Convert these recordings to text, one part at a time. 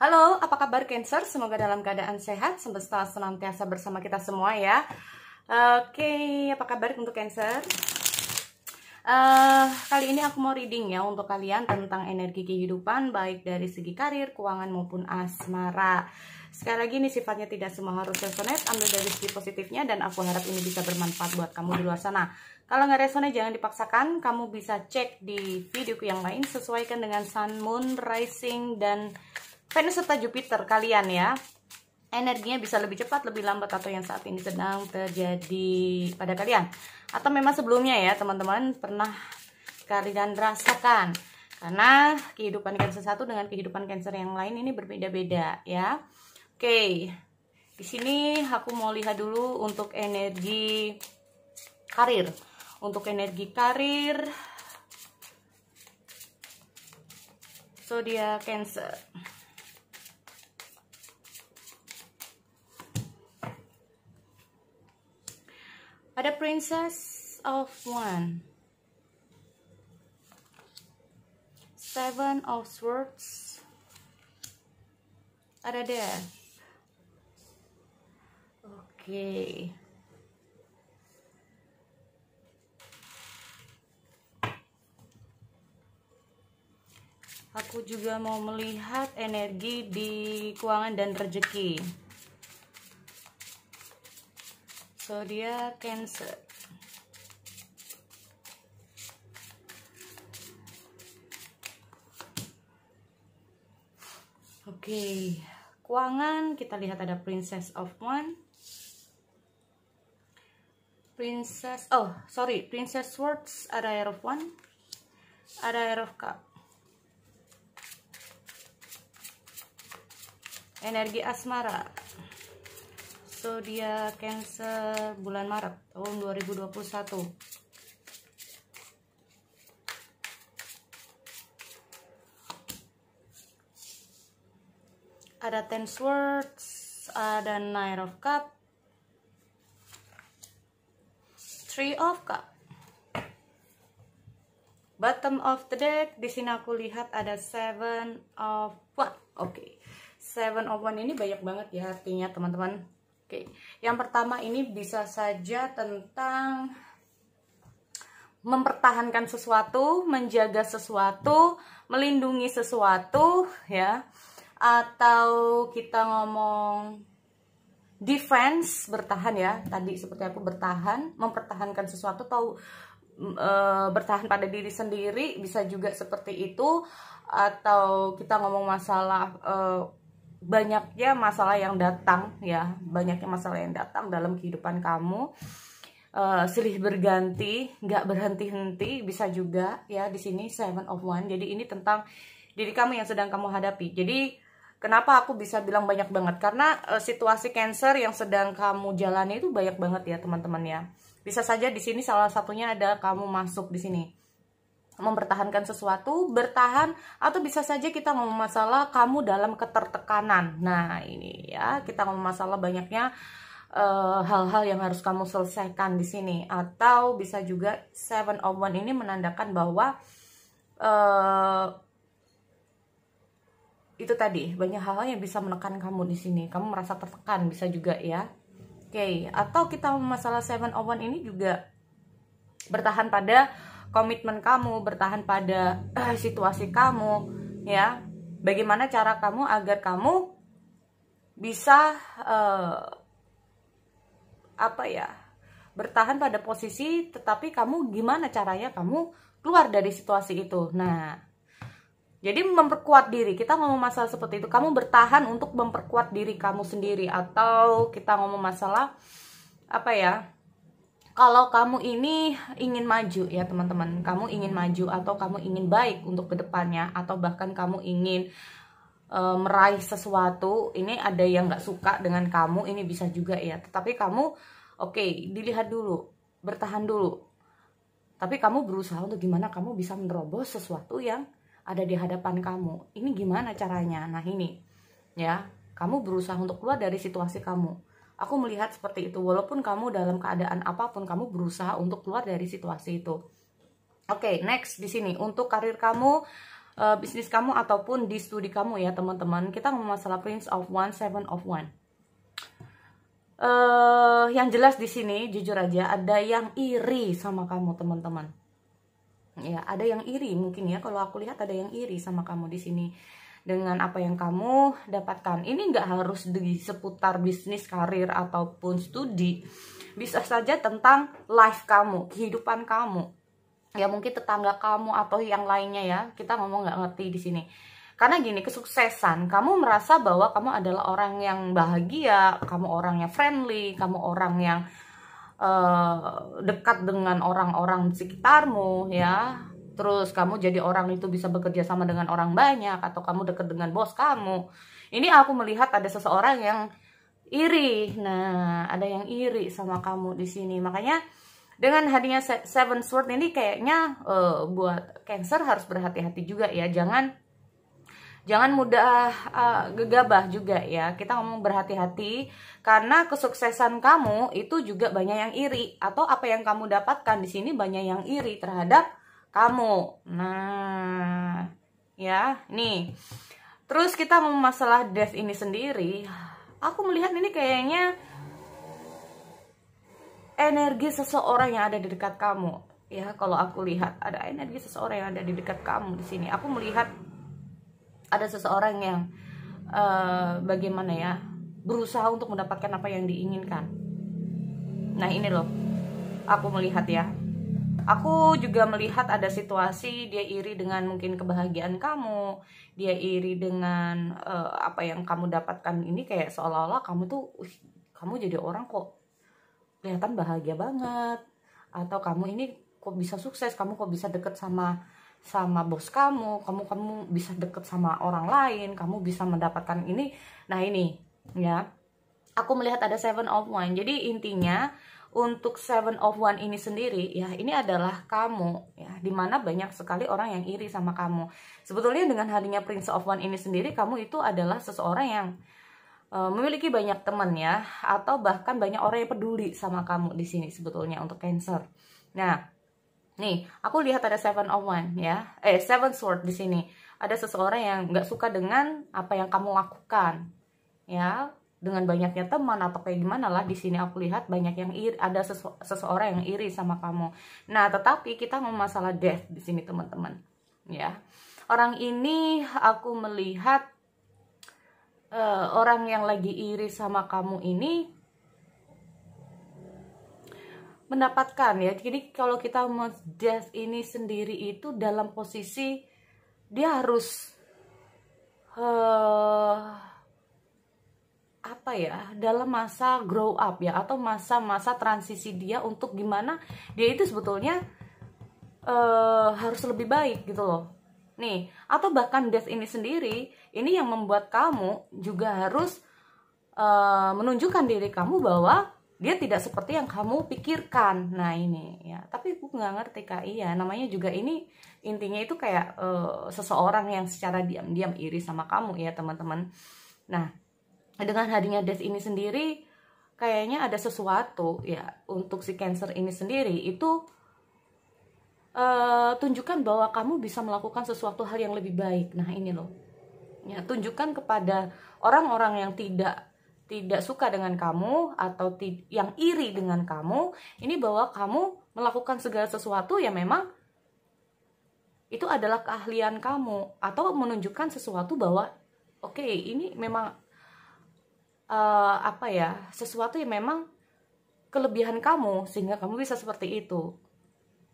Halo, apa kabar Cancer? Semoga dalam keadaan sehat, semesta senantiasa bersama kita semua ya. Oke, apa kabar untuk Cancer? Kali ini aku mau reading ya untuk kalian tentang energi kehidupan, baik dari segi karir, keuangan maupun asmara. Sekali lagi ini sifatnya tidak semua harus resonate, ambil dari segi positifnya dan aku harap ini bisa bermanfaat buat kamu di luar sana. Kalau nggak resonate jangan dipaksakan, kamu bisa cek di videoku yang lain, sesuaikan dengan Sun, Moon, Rising, dan Venus serta Jupiter kalian ya. Energinya bisa lebih cepat, lebih lambat, atau yang saat ini sedang terjadi pada kalian. Atau memang sebelumnya ya teman-teman pernah kalian rasakan. Karena kehidupan Cancer satu dengan kehidupan Cancer yang lain ini berbeda-beda ya. Oke, di sini aku mau lihat dulu untuk energi karir. Untuk energi karir, zodiak Cancer. Ada Princess of Wands, Seven of Swords, ada Death. Oke. Aku juga mau melihat energi di keuangan dan rezeki. Zodiak Cancer. Oke, keuangan kita lihat ada Princess of Wands, Princess Swords, ada Air of Wands, ada Air of Cup. Energi asmara, zodiak Cancer bulan Maret tahun 2021. Ada Ten Swords, ada Knight of Cup, Three of Cup. Bottom of the deck, di sini aku lihat ada Seven of Wands. Oke. Seven of Wands ini banyak banget ya artinya teman-teman. Oke, yang pertama ini bisa saja tentang mempertahankan sesuatu, menjaga sesuatu, melindungi sesuatu ya. Atau kita ngomong defense, bertahan ya. Tadi seperti aku bertahan, mempertahankan sesuatu, atau bertahan pada diri sendiri, bisa juga seperti itu. Atau kita ngomong masalah banyaknya masalah yang datang ya, banyaknya masalah yang datang dalam kehidupan kamu, silih berganti, nggak berhenti-henti, bisa juga ya di sini Seven of Wands. Jadi ini tentang diri kamu yang sedang kamu hadapi. Jadi kenapa aku bisa bilang banyak banget, karena situasi Cancer yang sedang kamu jalani itu banyak banget ya teman-teman ya. Bisa saja di sini salah satunya ada kamu masuk di sini mempertahankan sesuatu, bertahan, atau bisa saja kita ngomong masalah kamu dalam ketertekanan. Nah ini ya, kita ngomong masalah banyaknya hal-hal yang harus kamu selesaikan di sini. Atau bisa juga Seven of Wands ini menandakan bahwa itu tadi banyak hal-hal yang bisa menekan kamu di sini. Kamu merasa tertekan, bisa juga ya. Oke, atau kita ngomong masalah Seven of Wands ini juga bertahan pada komitmen kamu, bertahan pada situasi kamu ya. Bagaimana cara kamu agar kamu bisa bertahan pada posisi, tetapi kamu gimana caranya kamu keluar dari situasi itu. Nah, jadi memperkuat diri, kita ngomong masalah seperti itu. Kamu bertahan untuk memperkuat diri kamu sendiri. Atau kita ngomong masalah kalau kamu ini ingin maju ya teman-teman, kamu ingin maju atau kamu ingin baik untuk kedepannya, atau bahkan kamu ingin meraih sesuatu, ini ada yang nggak suka dengan kamu, ini bisa juga ya. Tetapi kamu dilihat dulu, bertahan dulu. Tapi kamu berusaha untuk gimana kamu bisa menerobos sesuatu yang ada di hadapan kamu. Ini gimana caranya? Nah ini ya, kamu berusaha untuk keluar dari situasi kamu. Aku melihat seperti itu, walaupun kamu dalam keadaan apapun, kamu berusaha untuk keluar dari situasi itu. Oke, next di sini untuk karir kamu, bisnis kamu ataupun di studi kamu ya teman-teman. Kita ngomong masalah Prince of Wands, Seven of Wands. Yang jelas di sini jujur aja ada yang iri sama kamu teman-teman. Ya, ada yang iri mungkin ya. Kalau aku lihat ada yang iri sama kamu di sini dengan apa yang kamu dapatkan. Ini nggak harus di seputar bisnis, karir ataupun studi. Bisa saja tentang life kamu, kehidupan kamu. Ya mungkin tetangga kamu atau yang lainnya ya, kita ngomong nggak ngerti di sini. Karena gini, kesuksesan, kamu merasa bahwa kamu adalah orang yang bahagia, kamu orang yang friendly, kamu orang yang dekat dengan orang-orang di sekitarmu ya. Terus kamu jadi orang itu bisa bekerja sama dengan orang banyak, atau kamu dekat dengan bos kamu. Ini aku melihat ada seseorang yang iri. Nah, ada yang iri sama kamu di sini. Makanya dengan hadirnya Seven Sword ini kayaknya buat Cancer harus berhati-hati juga ya. Jangan mudah gegabah juga ya. Kita ngomong berhati-hati karena kesuksesan kamu itu juga banyak yang iri, atau apa yang kamu dapatkan di sini banyak yang iri terhadap kamu. Nah, ya, nih. Terus kita ngomong masalah Death ini sendiri. Aku melihat ini kayaknya energi seseorang yang ada di dekat kamu ya. Kalau aku lihat ada energi seseorang yang ada di dekat kamu di sini. Aku melihat ada seseorang yang bagaimana ya, berusaha untuk mendapatkan apa yang diinginkan. Nah ini loh, aku melihat ya. Aku juga melihat ada situasi dia iri dengan mungkin kebahagiaan kamu. Dia iri dengan apa yang kamu dapatkan ini, kayak seolah-olah kamu tuh kamu jadi orang kok kelihatan bahagia banget, atau kamu ini kok bisa sukses, kamu kok bisa deket sama bos kamu bisa deket sama orang lain, kamu bisa mendapatkan ini. Nah ini ya, aku melihat ada Seven of Wands. Jadi intinya untuk Seven of Wands ini sendiri ya, ini adalah kamu ya, dimana banyak sekali orang yang iri sama kamu. Sebetulnya dengan hadirnya Prince of Wands ini sendiri, kamu itu adalah seseorang yang memiliki banyak teman ya, atau bahkan banyak orang yang peduli sama kamu di sini sebetulnya untuk Cancer. Nah, nih aku lihat ada Seven of Wands ya, Seven Sword di sini. Ada seseorang yang nggak suka dengan apa yang kamu lakukan ya, dengan banyaknya teman atau kayak gimana lah. Di sini aku lihat banyak yang iri, ada seseorang yang iri sama kamu. Nah, tetapi kita mau masalah Death di sini teman-teman ya. Orang ini aku melihat orang yang lagi iri sama kamu ini mendapatkan ya. Jadi kalau kita mau Death ini sendiri itu dalam posisi dia harus apa ya, dalam masa grow up ya, atau masa-masa transisi dia untuk gimana dia itu sebetulnya harus lebih baik gitu loh. Nih, atau bahkan Death ini sendiri, ini yang membuat kamu juga harus menunjukkan diri kamu bahwa dia tidak seperti yang kamu pikirkan. Nah ini ya, tapi aku nggak ngerti Kak, iya namanya juga ini intinya itu kayak seseorang yang secara diam-diam iri sama kamu ya teman-teman. Nah dengan hadirnya Death ini sendiri, kayaknya ada sesuatu ya untuk si Cancer ini sendiri itu tunjukkan bahwa kamu bisa melakukan sesuatu hal yang lebih baik. Nah ini loh ya, tunjukkan kepada orang-orang yang tidak suka dengan kamu atau yang iri dengan kamu ini, bahwa kamu melakukan segala sesuatu yang memang itu adalah keahlian kamu, atau menunjukkan sesuatu bahwa oke, ini memang apa ya, sesuatu yang memang kelebihan kamu sehingga kamu bisa seperti itu.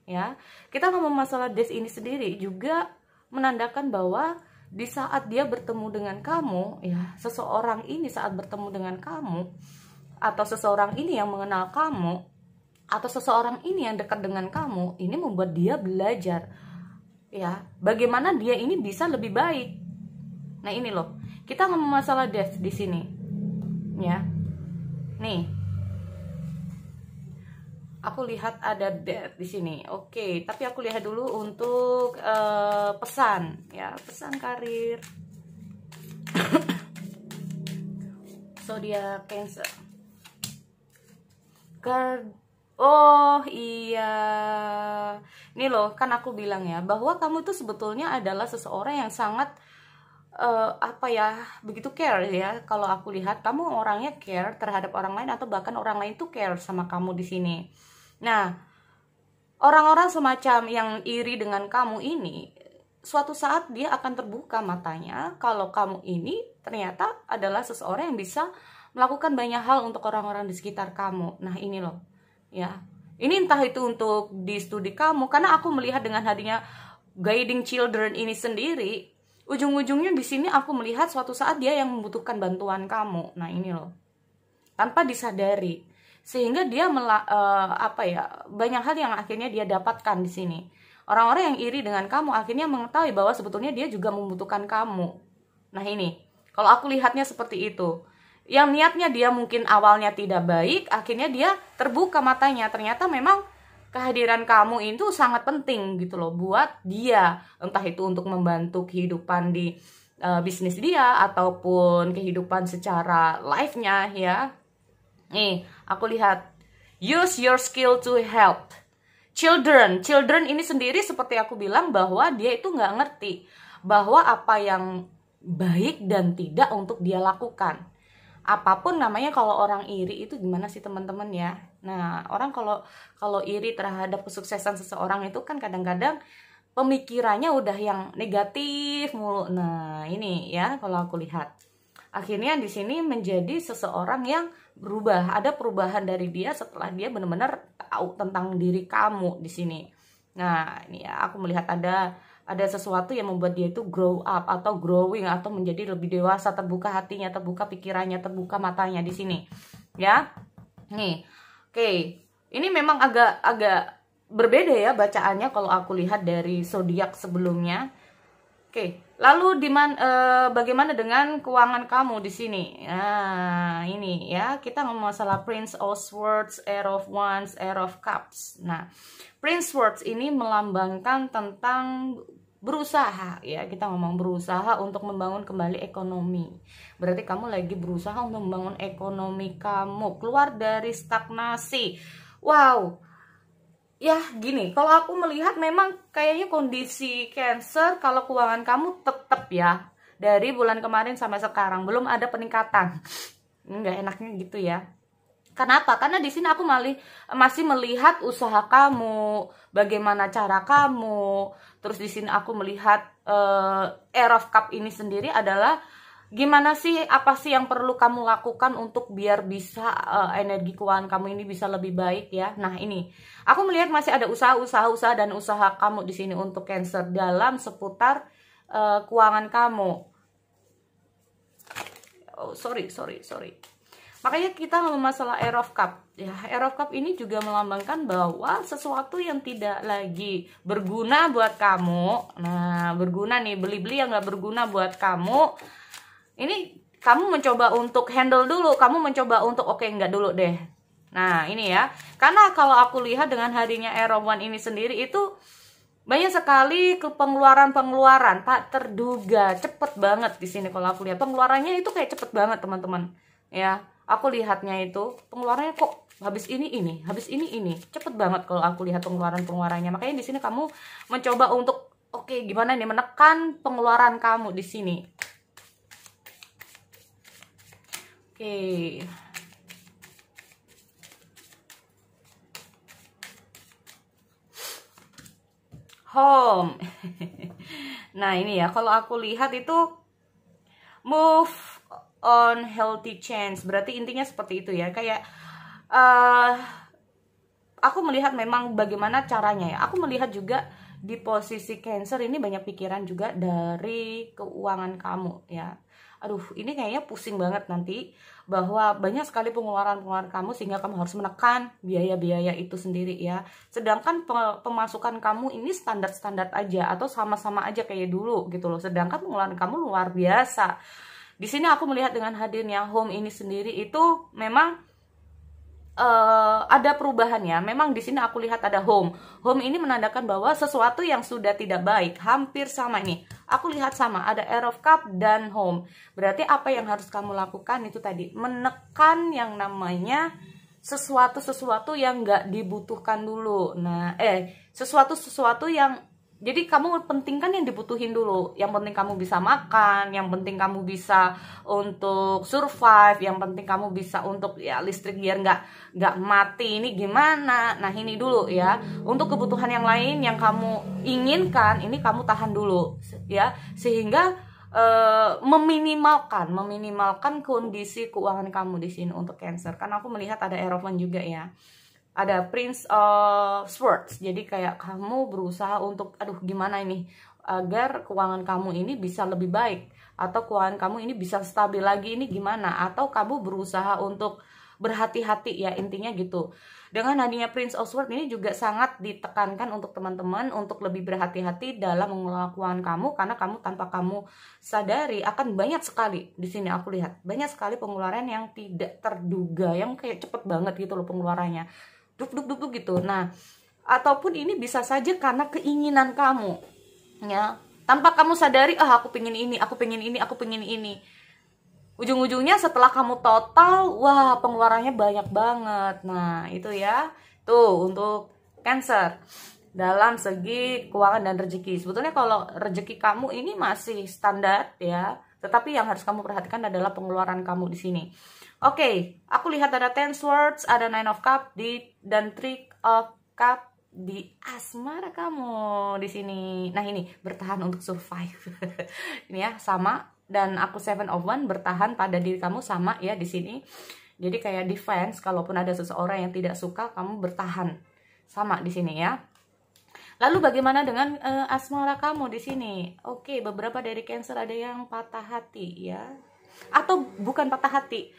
Ya, kita ngomong masalah Death ini sendiri juga menandakan bahwa di saat dia bertemu dengan kamu, ya, seseorang ini saat bertemu dengan kamu, atau seseorang ini yang mengenal kamu, atau seseorang ini yang dekat dengan kamu, ini membuat dia belajar, ya, bagaimana dia ini bisa lebih baik. Nah ini loh, kita ngomong masalah Death di sini, ya, nih. Aku lihat ada Death di sini. Oke, tapi aku lihat dulu untuk pesan ya, pesan karir. Zodiac Cancer. Card Oh iya, ini loh kan aku bilang ya bahwa kamu tuh sebetulnya adalah seseorang yang sangat apa ya, begitu care ya. Kalau aku lihat kamu orangnya care terhadap orang lain, atau bahkan orang lain tuh care sama kamu di sini. Nah, orang-orang semacam yang iri dengan kamu ini, suatu saat dia akan terbuka matanya kalau kamu ini ternyata adalah seseorang yang bisa melakukan banyak hal untuk orang-orang di sekitar kamu. Nah ini loh ya, ini entah itu untuk di studi kamu, karena aku melihat dengan hadirnya guiding children ini sendiri, ujung-ujungnya di sini aku melihat suatu saat dia yang membutuhkan bantuan kamu. Nah ini loh, tanpa disadari, sehingga dia apa ya, banyak hal yang akhirnya dia dapatkan di sini. Orang-orang yang iri dengan kamu akhirnya mengetahui bahwa sebetulnya dia juga membutuhkan kamu. Nah ini, kalau aku lihatnya seperti itu. Yang niatnya dia mungkin awalnya tidak baik, akhirnya dia terbuka matanya. Ternyata memang kehadiran kamu itu sangat penting gitu loh buat dia. Entah itu untuk membantu kehidupan di bisnis dia, ataupun kehidupan secara life-nya ya. Nih, aku lihat, use your skill to help. Children ini sendiri seperti aku bilang bahwa dia itu nggak ngerti bahwa apa yang baik dan tidak untuk dia lakukan. Apapun namanya, kalau orang iri itu gimana sih teman-teman ya? Nah, orang kalau iri terhadap kesuksesan seseorang itu kan kadang-kadang pemikirannya udah yang negatif mulu. Nah, ini ya kalau aku lihat. Akhirnya di sini menjadi seseorang yang berubah. Ada perubahan dari dia setelah dia benar-benar tahu tentang diri kamu di sini. Nah, ini ya aku melihat ada sesuatu yang membuat dia itu grow up atau growing atau menjadi lebih dewasa, terbuka hatinya, terbuka pikirannya, terbuka matanya di sini. Ya. Nih. Oke. Ini memang agak berbeda ya bacaannya kalau aku lihat dari zodiak sebelumnya. Oke, lalu bagaimana dengan keuangan kamu di sini? Nah, ini ya, kita ngomong masalah Prince of Swords, Air of Wands, Air of Cups. Nah, Prince Swords ini melambangkan tentang berusaha ya. Kita ngomong berusaha untuk membangun kembali ekonomi. Berarti kamu lagi berusaha untuk membangun ekonomi kamu, keluar dari stagnasi. Wow. Ya gini, kalau aku melihat memang kayaknya kondisi Cancer, kalau keuangan kamu tetap ya dari bulan kemarin sampai sekarang belum ada peningkatan. Nggak enaknya gitu ya. Kenapa? Karena di sini aku masih melihat usaha kamu, bagaimana cara kamu. Terus di sini aku melihat Air of Cup ini sendiri adalah gimana sih, apa sih yang perlu kamu lakukan untuk biar bisa energi keuangan kamu ini bisa lebih baik ya. Nah ini, aku melihat masih ada usaha dan usaha kamu di sini untuk Cancer dalam seputar keuangan kamu. Oh, sorry. Makanya kita ngomong masalah Air of Cup. Ya, Air of Cup ini juga melambangkan bahwa sesuatu yang tidak lagi berguna buat kamu. Nah, berguna nih, beli-beli yang nggak berguna buat kamu. Ini kamu mencoba untuk handle dulu, kamu mencoba untuk oke, enggak dulu deh. Nah ini ya, karena kalau aku lihat dengan harinya Air of Wands ini sendiri itu banyak sekali pengeluaran tak terduga, cepet banget di sini. Kalau aku lihat pengeluarannya itu kayak cepet banget teman-teman. Ya, aku lihatnya itu pengeluarannya kok habis ini, cepet banget kalau aku lihat pengeluarannya. Makanya di sini kamu mencoba untuk oke, gimana nih menekan pengeluaran kamu di sini. Oke. Home. Nah ini ya, kalau aku lihat itu move on healthy change. Berarti intinya seperti itu ya. Kayak aku melihat memang bagaimana caranya ya. Aku melihat juga di posisi Cancer ini banyak pikiran juga dari keuangan kamu ya. Aduh, ini kayaknya pusing banget nanti, bahwa banyak sekali pengeluaran kamu sehingga kamu harus menekan biaya-biaya itu sendiri ya. Sedangkan pemasukan kamu ini standar-standar aja atau sama-sama aja kayak dulu gitu loh. Sedangkan pengeluaran kamu luar biasa. Di sini aku melihat dengan hadirnya home ini sendiri itu memang ada perubahan ya. Memang di sini aku lihat ada home. Home ini menandakan bahwa sesuatu yang sudah tidak baik, hampir sama ini. Aku lihat sama, ada Air of Cup dan home. Berarti apa yang harus kamu lakukan itu tadi, menekan yang namanya sesuatu yang nggak dibutuhkan dulu. Nah, sesuatu yang, jadi kamu pentingkan yang dibutuhin dulu. Yang penting kamu bisa makan, yang penting kamu bisa untuk survive, yang penting kamu bisa untuk ya listrik biar nggak mati. Ini gimana? Nah, ini dulu ya. Untuk kebutuhan yang lain yang kamu inginkan, ini kamu tahan dulu ya, sehingga meminimalkan kondisi keuangan kamu di sini untuk Cancer. Karena aku melihat ada Hierophant juga ya. Ada Prince of Swords. Jadi kayak kamu berusaha untuk aduh gimana ini agar keuangan kamu ini bisa lebih baik, atau keuangan kamu ini bisa stabil lagi, ini gimana, atau kamu berusaha untuk berhati-hati ya, intinya gitu. Dengan hadirnya Prince of Swords ini juga sangat ditekankan untuk teman-teman untuk lebih berhati-hati dalam mengelola keuangan kamu, karena kamu tanpa kamu sadari akan banyak sekali di sini aku lihat banyak sekali pengeluaran yang tidak terduga, yang kayak cepet banget gitu loh pengeluarannya, duk gitu. Nah, ataupun ini bisa saja karena keinginan kamu ya, tanpa kamu sadari, aku pengen ini, aku pengen ini, aku pengen ini. Ujung-ujungnya setelah kamu total, wah pengeluarannya banyak banget. Nah, itu ya. Tuh untuk Cancer dalam segi keuangan dan rezeki. Sebetulnya kalau rezeki kamu ini masih standar ya, tetapi yang harus kamu perhatikan adalah pengeluaran kamu di sini. Oke, aku lihat ada 10 Swords, ada 9 of Cup dan 3 of Cup di asmara kamu di sini. Nah, ini bertahan untuk survive. Ini ya sama, dan aku 7 of Wands bertahan pada diri kamu sama ya di sini. Jadi kayak defense, kalaupun ada seseorang yang tidak suka, kamu bertahan sama di sini ya. Lalu bagaimana dengan asmara kamu di sini? Oke, beberapa dari Cancer ada yang patah hati ya, atau bukan patah hati,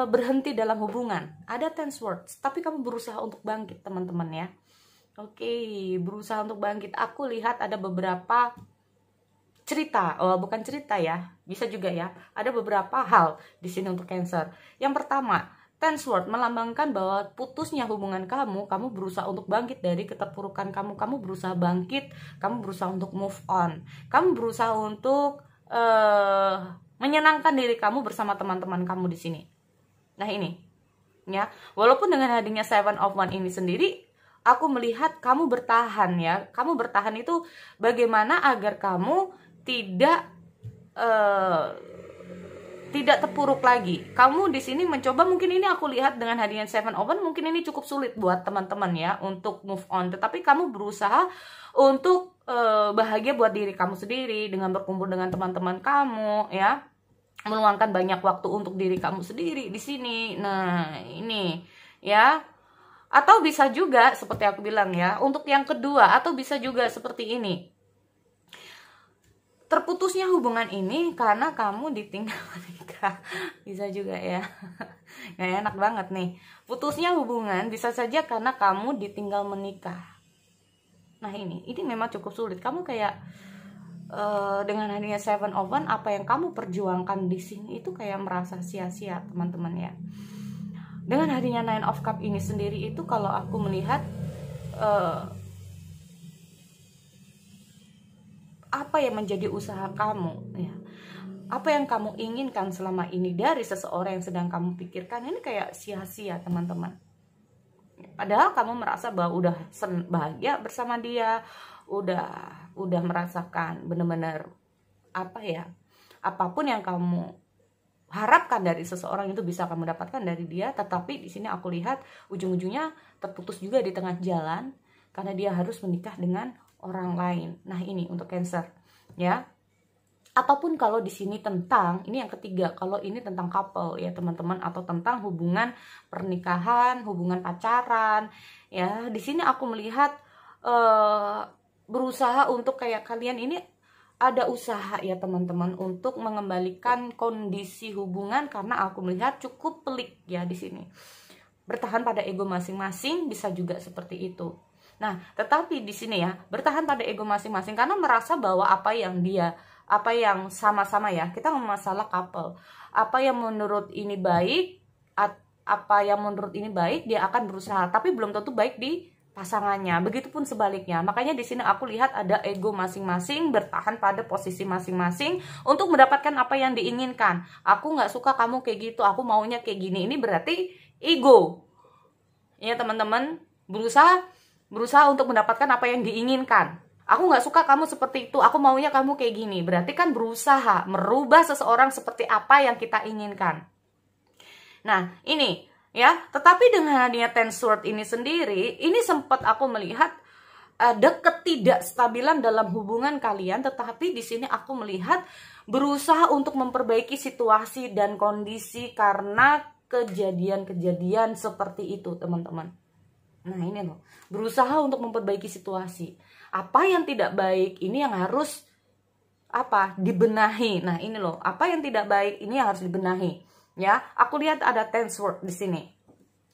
berhenti dalam hubungan. Ada 10 Swords, tapi kamu berusaha untuk bangkit teman-teman ya. Oke, berusaha untuk bangkit. Aku lihat ada beberapa cerita, bukan cerita ya, bisa juga ya. Ada beberapa hal di sini untuk Cancer. Yang pertama, 10 Swords melambangkan bahwa putusnya hubungan kamu berusaha untuk bangkit dari keterpurukan kamu berusaha bangkit, kamu berusaha untuk move on, kamu berusaha untuk menyenangkan diri kamu bersama teman-teman kamu di sini. Nah ini, ya, walaupun dengan hadirnya 7 of Wands ini sendiri, aku melihat kamu bertahan ya, kamu bertahan itu bagaimana agar kamu tidak terpuruk lagi. Kamu di sini mencoba, mungkin ini aku lihat dengan hadirnya 7 of Wands, mungkin ini cukup sulit buat teman-teman ya untuk move on. Tetapi kamu berusaha untuk bahagia buat diri kamu sendiri dengan berkumpul dengan teman-teman kamu ya, meluangkan banyak waktu untuk diri kamu sendiri di sini. Nah ini ya, atau bisa juga seperti aku bilang ya, untuk yang kedua, atau bisa juga seperti ini. Terputusnya hubungan ini karena kamu ditinggal menikah. Bisa juga ya. Gak enak banget nih. Putusnya hubungan bisa saja karena kamu ditinggal menikah. Nah ini memang cukup sulit. Kamu kayak dengan hadirnya 7 of Wands, apa yang kamu perjuangkan di sini itu kayak merasa sia-sia teman-teman ya. Dengan hadirnya 9 of Cup ini sendiri itu, kalau aku melihat apa yang menjadi usaha kamu ya, apa yang kamu inginkan selama ini dari seseorang yang sedang kamu pikirkan, ini kayak sia-sia teman-teman. Padahal kamu merasa bahwa udah bahagia bersama dia, udah merasakan benar-benar apa ya, apapun yang kamu harapkan dari seseorang itu bisa kamu dapatkan dari dia. Tetapi di sini aku lihat ujung-ujungnya terputus juga di tengah jalan karena dia harus menikah dengan orang lain. Nah ini untuk Cancer ya. Ataupun kalau di sini tentang, ini yang ketiga, kalau ini tentang couple ya teman-teman, atau tentang hubungan pernikahan, hubungan pacaran ya. Di sini aku melihat berusaha untuk kayak kalian ini ada usaha ya teman-teman untuk mengembalikan kondisi hubungan, karena aku melihat cukup pelik ya di sini. Bertahan pada ego masing-masing, bisa juga seperti itu. Nah, tetapi di sini ya, bertahan pada ego masing-masing karena merasa bahwa apa yang sama-sama ya, kita ngomong masalah couple, apa yang menurut ini baik, dia akan berusaha, tapi belum tentu baik di pasangannya. Begitupun sebaliknya. Makanya di sini aku lihat ada ego masing-masing bertahan pada posisi masing-masing untuk mendapatkan apa yang diinginkan. Aku nggak suka kamu kayak gitu, aku maunya kayak gini. Ini berarti ego. Ya teman-teman, berusaha untuk mendapatkan apa yang diinginkan. Aku nggak suka kamu seperti itu, aku maunya kamu kayak gini. Berarti kan berusaha merubah seseorang seperti apa yang kita inginkan. Nah, ini ya, tetapi dengan adanya Ten Sword ini sendiri, ini sempat aku melihat ada ketidakstabilan dalam hubungan kalian, tetapi di sini aku melihat berusaha untuk memperbaiki situasi dan kondisi karena kejadian-kejadian seperti itu, teman-teman. Nah, ini loh, berusaha untuk memperbaiki situasi. Apa yang tidak baik ini yang harus dibenahi. Nah, ini loh, apa yang tidak baik ini yang harus dibenahi. Ya, aku lihat ada Ten Sword di sini.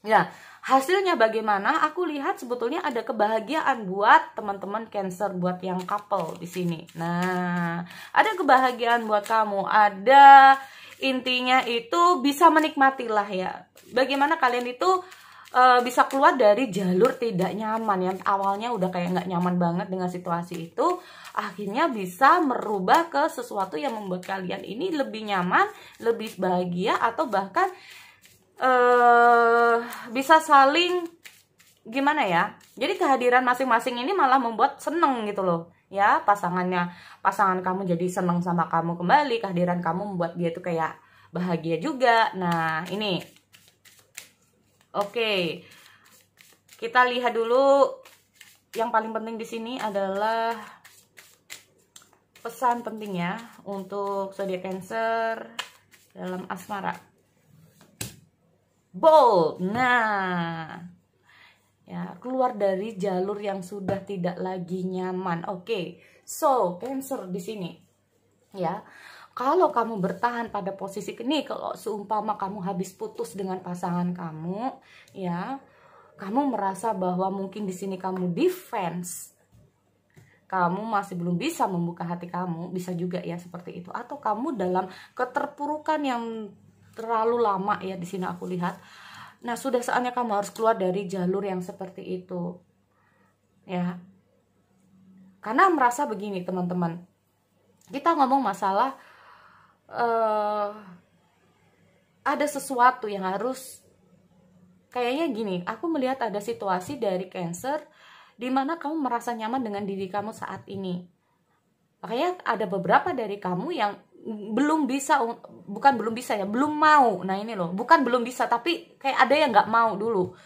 Ya, hasilnya bagaimana? Aku lihat sebetulnya ada kebahagiaan buat teman-teman Cancer, buat yang couple di sini. Nah, ada kebahagiaan buat kamu. Ada, intinya itu bisa menikmatilah ya. Bagaimana kalian itu bisa keluar dari jalur tidak nyaman yang awalnya udah kayak nggak nyaman banget dengan situasi itu, akhirnya bisa merubah ke sesuatu yang membuat kalian ini lebih nyaman, lebih bahagia, atau bahkan bisa saling gimana ya. Jadi kehadiran masing-masing ini malah membuat seneng gitu loh ya, pasangan kamu jadi seneng sama kamu kembali, kehadiran kamu membuat dia tuh kayak bahagia juga. Nah, ini oke, kita lihat dulu yang paling penting di sini adalah pesan pentingnya untuk zodiak Cancer dalam asmara. Bold. Nah, ya, keluar dari jalur yang sudah tidak lagi nyaman. Oke, so Cancer di sini ya, kalau kamu bertahan pada posisi ini, kalau seumpama kamu habis putus dengan pasangan kamu ya, kamu merasa bahwa mungkin di sini kamu defense, kamu masih belum bisa membuka hati kamu, bisa juga ya seperti itu, atau kamu dalam keterpurukan yang terlalu lama ya, di sini aku lihat. Nah, sudah saatnya kamu harus keluar dari jalur yang seperti itu ya, karena merasa begini teman-teman, kita ngomong masalah ada sesuatu yang harus, kayaknya gini, aku melihat ada situasi dari Cancer dimana kamu merasa nyaman dengan diri kamu saat ini. Makanya ada beberapa dari kamu yang belum bisa, bukan belum bisa ya, belum mau. Nah, ini loh, bukan belum bisa, tapi kayak ada yang nggak mau dulu.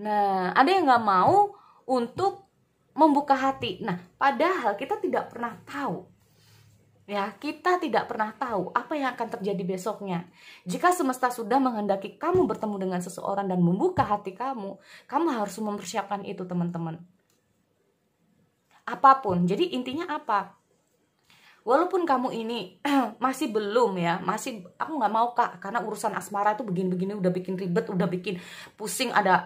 Nah, ada yang nggak mau untuk membuka hati. Nah, padahal kita tidak pernah tahu ya, kita tidak pernah tahu apa yang akan terjadi besoknya. Jika semesta sudah menghendaki kamu bertemu dengan seseorang dan membuka hati kamu harus mempersiapkan itu teman-teman. Apapun, jadi intinya apa? Walaupun kamu ini masih belum ya, aku nggak mau kak, karena urusan asmara itu begini-begini udah bikin ribet, udah bikin pusing, ada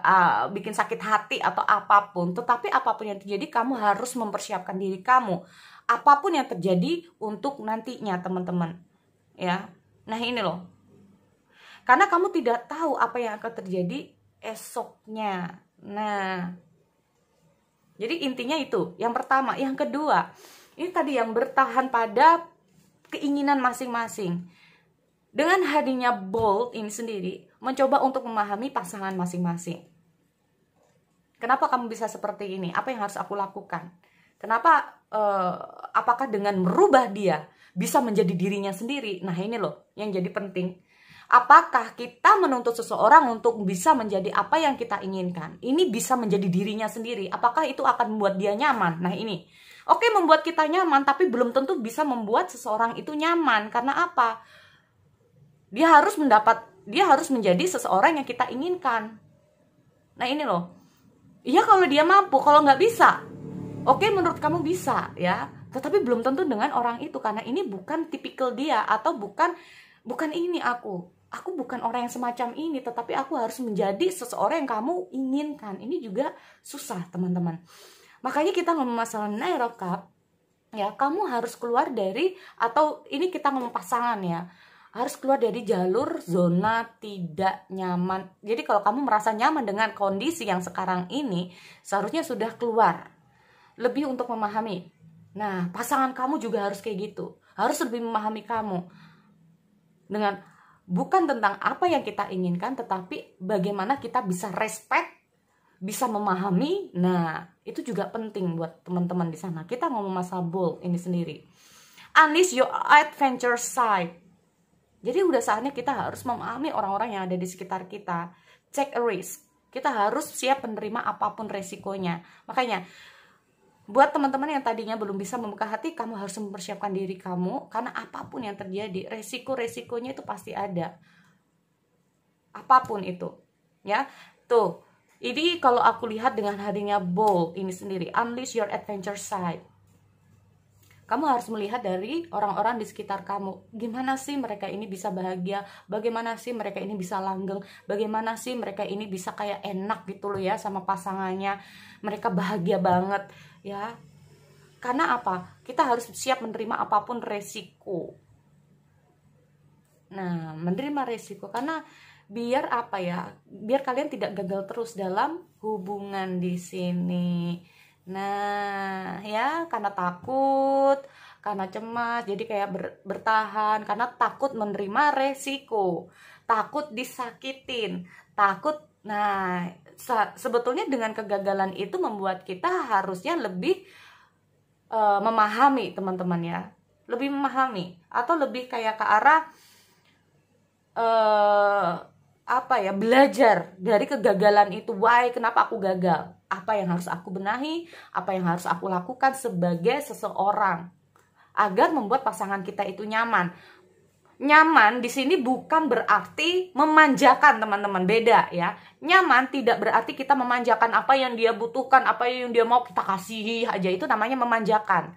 bikin sakit hati atau apapun. Tetapi apapun yang terjadi, kamu harus mempersiapkan diri kamu. Apapun yang terjadi untuk nantinya teman-teman ya. Nah, ini loh, karena kamu tidak tahu apa yang akan terjadi esoknya. Nah, jadi intinya itu yang pertama. Yang kedua, ini tadi yang bertahan pada keinginan masing-masing. Dengan hadirnya Bold ini sendiri, mencoba untuk memahami pasangan masing-masing. Kenapa kamu bisa seperti ini? Apa yang harus aku lakukan? Kenapa, apakah dengan merubah dia bisa menjadi dirinya sendiri? Nah, ini loh yang jadi penting. Apakah kita menuntut seseorang untuk bisa menjadi apa yang kita inginkan? Ini bisa menjadi dirinya sendiri. Apakah itu akan membuat dia nyaman? Nah, ini. Oke, membuat kita nyaman, tapi belum tentu bisa membuat seseorang itu nyaman. Karena apa? Dia harus menjadi seseorang yang kita inginkan. Nah, ini loh. Iya kalau dia mampu, kalau nggak bisa, oke, menurut kamu bisa ya, tetapi belum tentu dengan orang itu, karena ini bukan tipikal dia, atau bukan ini aku bukan orang yang semacam ini, tetapi aku harus menjadi seseorang yang kamu inginkan. Ini juga susah teman-teman. Makanya kita ngomong masalah Nine of Cups ya, kamu harus keluar dari, atau ini kita ngomong pasangan ya, harus keluar dari jalur zona tidak nyaman. Jadi kalau kamu merasa nyaman dengan kondisi yang sekarang ini, seharusnya sudah keluar, lebih untuk memahami. Nah, pasangan kamu juga harus kayak gitu, harus lebih memahami kamu dengan bukan tentang apa yang kita inginkan, tetapi bagaimana kita bisa respect, bisa memahami. Nah, itu juga penting buat teman-teman di sana. Kita ngomong masalah bold ini sendiri. Unleash your adventure side. Jadi udah saatnya kita harus memahami orang-orang yang ada di sekitar kita. Take a risk. Kita harus siap menerima apapun resikonya. Makanya, buat teman-teman yang tadinya belum bisa membuka hati, kamu harus mempersiapkan diri kamu. Karena apapun yang terjadi, resiko-resikonya itu pasti ada. Apapun itu. Ya, tuh. Ini kalau aku lihat dengan hadirnya bold ini sendiri. Unleash your adventure side. Kamu harus melihat dari orang-orang di sekitar kamu. Gimana sih mereka ini bisa bahagia? Bagaimana sih mereka ini bisa langgeng? Bagaimana sih mereka ini bisa kayak enak gitu loh ya sama pasangannya? Mereka bahagia banget ya. Karena apa? Kita harus siap menerima apapun resiko. Nah, menerima resiko. Karena biar apa ya? Biar kalian tidak gagal terus dalam hubungan di sini. Nah, ya, karena takut, karena cemas, jadi kayak bertahan, karena takut menerima resiko, takut disakitin, takut. Nah, sebetulnya dengan kegagalan itu membuat kita harusnya lebih memahami, teman-teman ya, lebih memahami, atau lebih kayak ke arah apa ya, belajar dari kegagalan itu. Why, kenapa aku gagal? Apa yang harus aku benahi? Apa yang harus aku lakukan sebagai seseorang agar membuat pasangan kita itu nyaman? Nyaman di sini bukan berarti memanjakan, teman-teman. Beda ya. Nyaman tidak berarti kita memanjakan apa yang dia butuhkan, apa yang dia mau kita kasihi aja. Itu namanya memanjakan.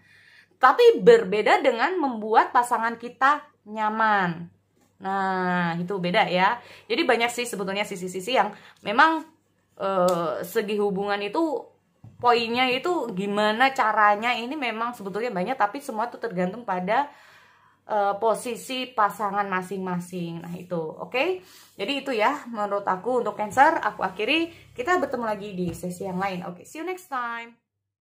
Tapi berbeda dengan membuat pasangan kita nyaman. Nah, itu beda ya. Jadi banyak sih sebetulnya sisi-sisi yang memang segi hubungan itu poinnya itu gimana caranya, ini memang sebetulnya banyak, tapi semua itu tergantung pada posisi pasangan masing-masing. Nah, itu oke. Jadi itu ya menurut aku untuk Cancer. Aku akhiri, kita bertemu lagi di sesi yang lain. Oke, see you next time.